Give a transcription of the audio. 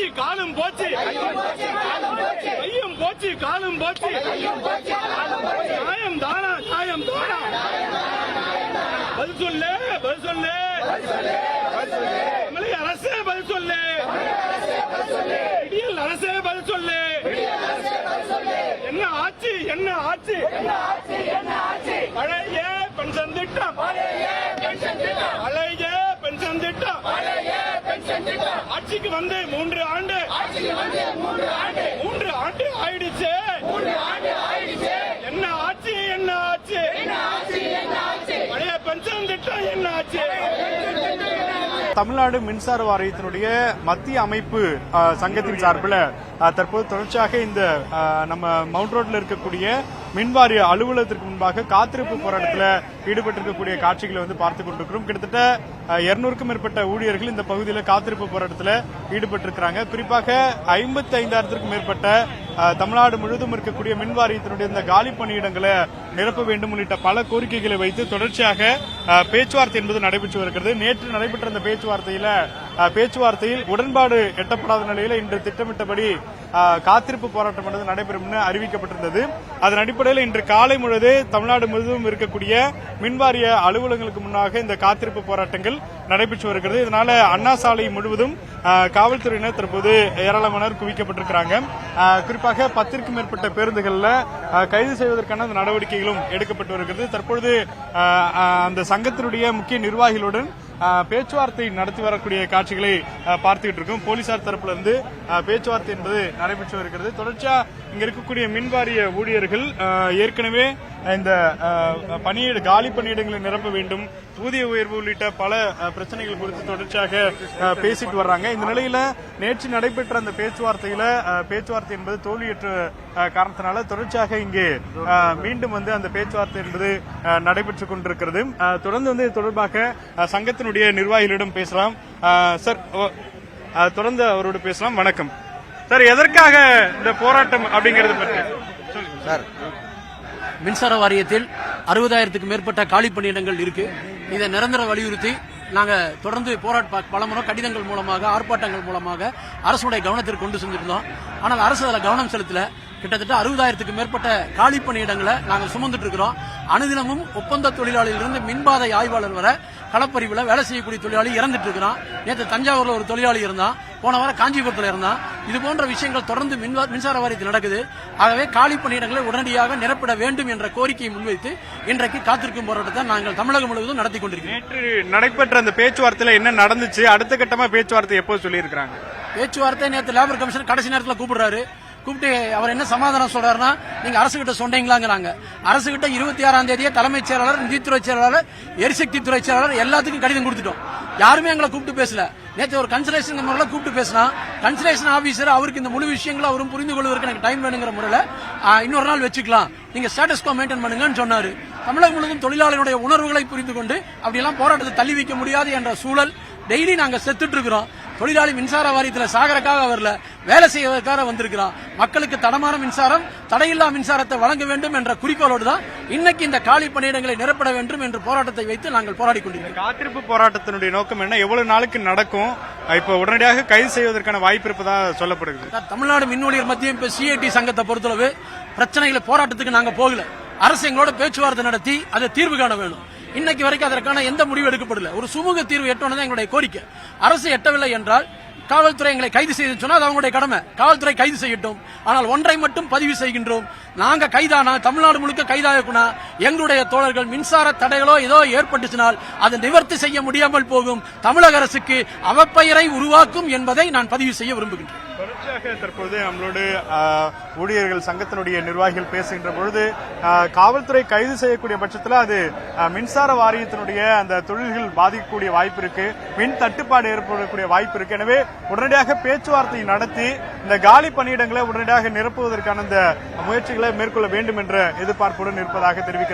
போச்சு காலம் போச்சு, கையும் போச்சு காலம் போச்சு, நியாயம் தானா நியாயம் தானா, பதில் சொல்லு பதில் சொல்லு, தமிழக அரசே பதில் சொல்லு, விடியல் அரசே பதில் சொல்லு, என்ன ஆட்சி என்ன ஆட்சி, பழைய பென்ஷன் திட்டம், பழைய பென்ஷன் திட்டம், ஆட்சிக்கு வந்து 3 ஆண்டு ஆயிடுச்சு, என்ன ஆட்சி என்ன ஆட்சி, பழைய பென்ஷன் திட்டம் என்ன ஆட்சி. தமிழ்நாடு மின்சார வாரியத்தினுடைய மத்திய அமைப்பு சங்கத்தின் சார்பில் தற்போது தொடர்ச்சியாக இந்த நம்ம மவுண்ட் ரோட்ல இருக்கக்கூடிய மின்வாரிய அலுவலகத்திற்கு முன்பாக காத்திருப்பு போராட்டத்தில் ஈடுபட்டிருக்கக்கூடிய காட்சிகளை வந்து பார்த்துக் கொண்டிருக்கிறோம். கிட்டத்தட்ட 200க்கும் மேற்பட்ட ஊழியர்கள் இந்த பகுதியில் காத்திருப்பு போராட்டத்தில் ஈடுபட்டிருக்கிறாங்க. குறிப்பாக 55,000க்கும் மேற்பட்ட தமிழ்நாடு முழுவதும் இருக்கக்கூடிய மின்வாரியத்தினுடைய இந்த காலி பணியிடங்களை நிரப்ப வேண்டும் உள்ளிட்ட பல கோரிக்கைகளை வைத்து தொடர்ச்சியாக பேச்சுவார்த்தை என்பது நடைபெற்று வருகிறது. நேற்று நடைபெற்ற இந்த பேச்சுவார்த்தையில் உடன்பாடு எட்டப்படாத நிலையில் இன்று திட்டமிட்டபடி காத்திருப்பு போராட்டம் என்பது நடைபெறும் என அறிவிக்கப்பட்டிருந்தது. அதன் அடிப்படையில் இன்று காலை முழுவதே தமிழ்நாடு முழுவதும் இருக்கக்கூடிய மின்வாரிய அலுவலகங்களுக்கு முன்னாக இந்த காத்திருப்பு போராட்டங்கள் நடைபெற்று வருகிறது. இதனால அண்ணா சாலை முழுவதும் காவல்துறையினர் தற்போது ஏராளமானோர் குவிக்கப்பட்டிருக்கிறாங்க. குறிப்பாக 10க்கும் மேற்பட்ட பேருந்துகள்ல கைது செய்வதற்கான நடவடிக்கைகளும் எடுக்கப்பட்டு வருகிறது. தற்பொழுது அந்த சங்கத்தினுடைய முக்கிய நிர்வாகிகளுடன் பேச்சுவார்த்தை நடத்தி வரக்கூடிய காட்சிகளை பார்த்துக்கிட்டு இருக்கோம். போலீசார் தரப்புல இருந்து பேச்சுவார்த்தை என்பது நடைபெற்று வருகிறது. தொடர்ச்சியா இங்க இருக்கக்கூடிய மின்வாரிய ஊழியர்கள் ஏற்கனவே இந்த காலி பணியிடங்களை நிரப்ப வேண்டும், ஊதிய உயர்வு உள்ளிட்ட பல பிரச்சனைகள் குறித்து தொடர்ச்சியாக பேசிட்டு வர்றாங்க. இந்த நிலையில நேற்று நடைபெற்ற அந்த பேச்சுவார்த்தை என்பது தோல்வியற்ற காரணத்தினால தொடர்ச்சியாக இங்கே மீண்டும் வந்து அந்த பேச்சுவார்த்தை என்பது நடைபெற்றுக் கொண்டிருக்கிறது. தொடர்ந்து வந்து இது தொடர்பாக சங்கத்தினுடைய நிர்வாகிகளிடம் பேசலாம். சார், தொடர்ந்து அவரோடு பேசலாம். வணக்கம் சார். எதற்காக இந்த போராட்டம் அப்படிங்கறது பற்றி சார்? மின்சார வாரியத்தில் 60,000க்கும் மேற்பட்ட காலி பணியிடங்கள் இருக்கு. இதை நிரந்தர வலியுறுத்தி நாங்க தொடர்ந்து பலமுறை கடிதங்கள் மூலமாக, ஆர்ப்பாட்டங்கள் மூலமாக அரசுடைய கவனத்திற்கு கொண்டு செஞ்சிருந்தோம். ஆனால் அரசு அதில் கவனம் செலுத்தல. கிட்டத்தட்ட 60,000க்கும் மேற்பட்ட காலி பணியிடங்களை நாங்கள் சுமந்துட்டு இருக்கிறோம். அனுதினமும் ஒப்பந்த தொழிலாளியிலிருந்து மின்பாதை ஆய்வாளர் வர களப்பறிவில் வேலை செய்யக்கூடிய தொழிலாளி இறந்துட்டு இருக்கிறான். நேற்று தஞ்சாவூர்ல ஒரு தொழிலாளி இருந்தான், போன வாரம் காஞ்சிபுரத்தில் இருந்தான். இது போன்ற விஷயங்கள் தொடர்ந்து மின்சார வாரியத்தில் நடக்குது. ஆகவே காலி பணியிடங்களை உடனடியாக நிரப்பிட வேண்டும் என்ற கோரிக்கையை முன்வைத்து இன்றைக்கு காத்திருக்கும் போராட்டத்தை நாங்கள் தமிழகம் முழுவதும் நடத்தி கொண்டிருக்கிறோம். நேற்று நடைபெற்ற அந்த பேச்சுவார்த்தையில என்ன நடந்துச்சு? அடுத்த கட்டமா பேச்சுவார்த்தை எப்போ சொல்லியிருக்காங்க? பேச்சுவார்த்தை நேற்று லேபர் கமிஷன் கடைசி நேரத்தில் கூப்பிட்டு அவர் என்ன சமாதானம் சொல்றாருன்னா, நீங்க அரசு கிட்ட சொன்னீங்களாங்கிறாங்க. அரசு கிட்ட 26ஆம் தேதியே தலைமைச் செயலாளர், நிதித்துறை செயலாளர், எரிசக்தி துறை செயலாளர் எல்லாத்துக்கும் கடிதம் கொடுத்துட்டோம். யாருமே எங்களை கூப்பிட்டு பேசல. நேற்று ஒரு கன்சல்டேஷன் முறையில் கூப்பிட்டு பேசினா கன்சல்டேஷன் ஆபீசர் அவருக்கு இந்த முழு விஷயங்களை அவரும் புரிந்து கொள்வதற்கு எனக்கு டைம் வேணுங்கிற முறையில் இன்னொரு நாள் வச்சுக்கலாம், நீங்க ஸ்டேட்டஸ் கோ மெயின்டைன் பண்ணுங்கன்னு சொன்னாரு. தமிழகம் முழுவதும் தொழிலாளர்களுடைய உணர்வுகளை புரிந்து கொண்டு அப்படியெல்லாம் போராட்டத்தை தள்ளி வைக்க முடியாது என்ற சூழல் டெய்லி நாங்க செத்துட்டு இருக்கிறோம். தொழிலாளி மின்சார வாரியத்தில் சாகரக்காக வரல, வேலை செய்வதற்காக வந்திருக்கிறான். மக்களுக்கு தடமான மின்சாரம், தடையில்லா மின்சாரத்தை வழங்க வேண்டும் என்ற குறிக்கோளோடு தான் இன்னைக்கு இந்த காலி பணியிடங்களை நிரப்பட வேண்டும் என்ற போராட்டத்தை வைத்து நாங்கள் போராடி கொண்டிருக்கிறோம். காத்திருப்பு போராட்டத்தினுடைய நோக்கம் என்ன? எவ்வளவு நாளுக்கு நடக்கும்? இப்ப உடனடியாக கைது செய்வதற்கான வாய்ப்பு இருப்பதா சொல்லப்படுகிறது. தமிழ்நாடு மின் ஊழியர் மத்திய சிஐடி சங்கத்தை பொறுத்தளவு பிரச்சனைகளை போராட்டத்துக்கு நாங்க போகல. அரசு எங்களோட பேச்சுவார்த்தை நடத்தி அதை தீர்வு காண வேணும். இன்னைக்கு வரைக்கும் அதற்கான எந்த முடிவு எடுக்கப்படல. ஒரு சுமூக தீர்வு எட்டணும் எங்களுடைய கோரிக்கை. அரசு எட்டவில்லை என்றால் காவல்துறை எங்களை கைது செய்து சொன்னால் அது அவங்களுடைய கடமை. காவல்துறை கைது செய்யட்டும். ஆனால் ஒன்றை மட்டும் பதிவு செய்கின்றோம், நாங்க கைதானா தமிழ்நாடு முழுக்க கைதாகக்குனா எங்களுடைய தோழர்கள் மின்சார தடைகளோ ஏதோ ஏற்பட்டுச்சினால் அதை நிவர்த்தி செய்ய முடியாமல் போகும், தமிழக அரசுக்கு அவப்பெயரை உருவாக்கும் என்பதை நான் பதிவு செய்ய விரும்புகின்றேன். தொடர்ச்சியாக தற்போது நம்மளோடு ஊழியர்கள் சங்கத்தினுடைய நிர்வாகிகள் பேசுகின்ற பொழுது காவல்துறை கைது செய்யக்கூடிய பட்சத்தில் அது மின்சார வாரியத்தினுடைய அந்த தொழில்கள் பாதிக்கக்கூடிய வாய்ப்பு இருக்கு, மின் தட்டுப்பாடு ஏற்படக்கூடிய வாய்ப்பு இருக்கு. எனவே உடனடியாக பேச்சுவார்த்தை நடத்தி இந்த காலி பணியிடங்களை உடனடியாக நிரப்புவதற்கான இந்த முயற்சிகளை மேற்கொள்ள வேண்டும் என்ற எதிர்பார்ப்புடன் இருப்பதாக தெரிவிக்கிறார்.